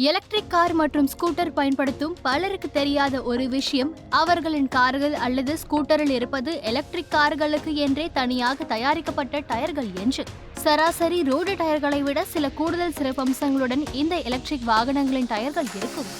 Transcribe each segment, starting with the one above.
Electric car மற்றும் scooter பயன்படுத்தும் பலருக்கு தெரியாத ஒரு விஷயம், அவர்களின் கார்கள் அல்லது ஸ்கூட்டரில் இருப்பது எலக்ட்ரிக் கார்களுக்கு என்றே தனியாக தயாரிக்கப்பட்ட டயர்கள் என்று. சராசரி ரோடு டயர்களை விட சில கூடுதல் சிறப்பம்சங்களுடன் இந்த எலக்ட்ரிக் வாகனங்களின் டயர்கள் இருக்கும்.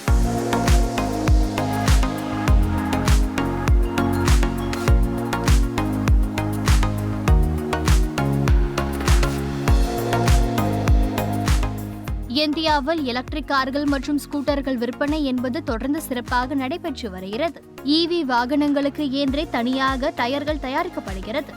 இந்தியாவில் எலக்ட்ரிக் கார்கள் மற்றும் ஸ்கூட்டர்கள் விற்பனை என்பது தொடர்ந்து சிறப்பாக நடைபெற்று வருகிறது. EV வாகனங்களுக்கு என்றே தனியாக டயர்கள் தயாரிக்கப்படுகிறது.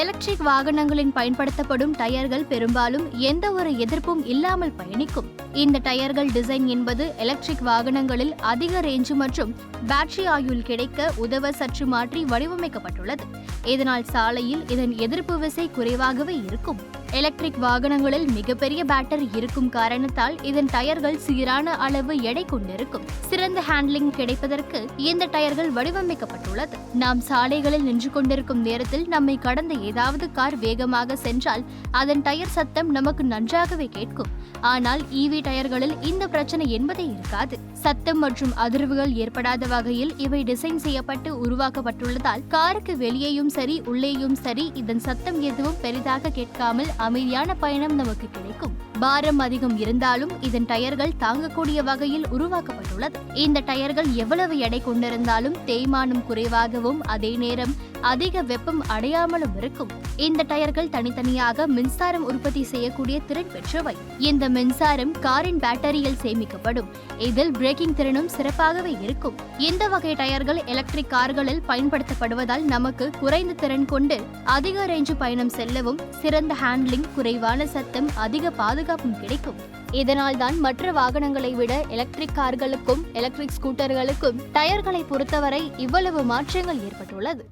எலக்ட்ரிக் வாகனங்களின் பயன்படுத்தப்படும் டயர்கள் பெரும்பாலும் எந்த ஒரு எதிர்ப்பும் இல்லாமல் பயணிக்கும். இந்த டயர்கள் டிசைன் என்பது எலக்ட்ரிக் வாகனங்களில் அதிக ரேஞ்சு மற்றும் பேட்டரி ஆயுள் கிடைக்க உதவ சற்று மாற்றி வடிவமைக்கப்பட்டுள்ளது. இதனால் சாலையில் இதன் எதிர்ப்பு விசை குறைவாகவே இருக்கும். எலக்ட்ரிக் வாகனங்களில் மிகப்பெரிய பேட்டரி இருக்கும் காரணத்தால் இதன் டயர்கள் சீரான அளவு எடை கொண்டிருக்கும். சிறந்த ஹேண்ட்லிங் கிடைப்பதற்கு இந்த டயர்கள் வடிவமைக்கப்பட்டுள்ளது. நாம் சாலைகளில் நின்று கொண்டிருக்கும் நேரத்தில் நம்மை கடந்த ஏதாவது கார் வேகமாக சென்றால் அதன் டயர் சத்தம் நமக்கு நன்றாகவே கேட்கும். ஆனால் EV டயர்களில் இந்த பிரச்சனை என்பதே இருக்காது. சத்தம் மற்றும் அதிர்வுகள் ஏற்படாத வகையில் இவை டிசைன் செய்யப்பட்டு உருவாக்கப்பட்டுள்ளதால் காருக்கு வெளியேயும் சரி உள்ளேயும் சரி இதன் சத்தம் எதுவும் பெரிதாக கேட்காமல் அமைதியான பயணம் நமக்கு கிடைக்கும். பாரம் அதிகம் இருந்தாலும் இதன் டயர்கள் தாங்கக்கூடிய வகையில் உருவாக்கப்பட்டுள்ளது. இந்த டயர்கள் எவ்வளவு எடை கொண்டிருந்தாலும் தேய்மானம் குறைவாகவும் அதே நேரம் அதிக வெப்பம் அடையாமலும் இருக்கும். இந்த டயர்கள் தனித்தனியாக மின்சாரம் உற்பத்தி செய்யக்கூடிய திறன் பெற்றவை. இந்த மின்சாரம் காரின் பேட்டரியில் சேமிக்கப்படும். இதில் பிரேக்கிங் திறனும் சிறப்பாகவே இருக்கும். இந்த வகை டயர்கள் எலக்ட்ரிக் கார்களில் பயன்படுத்தப்படுவதால் நமக்கு குறைந்த திறன் கொண்டு அதிக ரேஞ்சு பயணம் செல்லவும், சிறந்த ஹேண்ட்லிங், குறைவான சத்தம், அதிக பாதுகாப்பும் கிடைக்கும். இதனால் தான் மற்ற வாகனங்களை விட எலக்ட்ரிக் கார்களுக்கும் எலக்ட்ரிக் ஸ்கூட்டர்களுக்கும் டயர்களை பொறுத்தவரை இவ்வளவு மாற்றங்கள் ஏற்பட்டுள்ளது.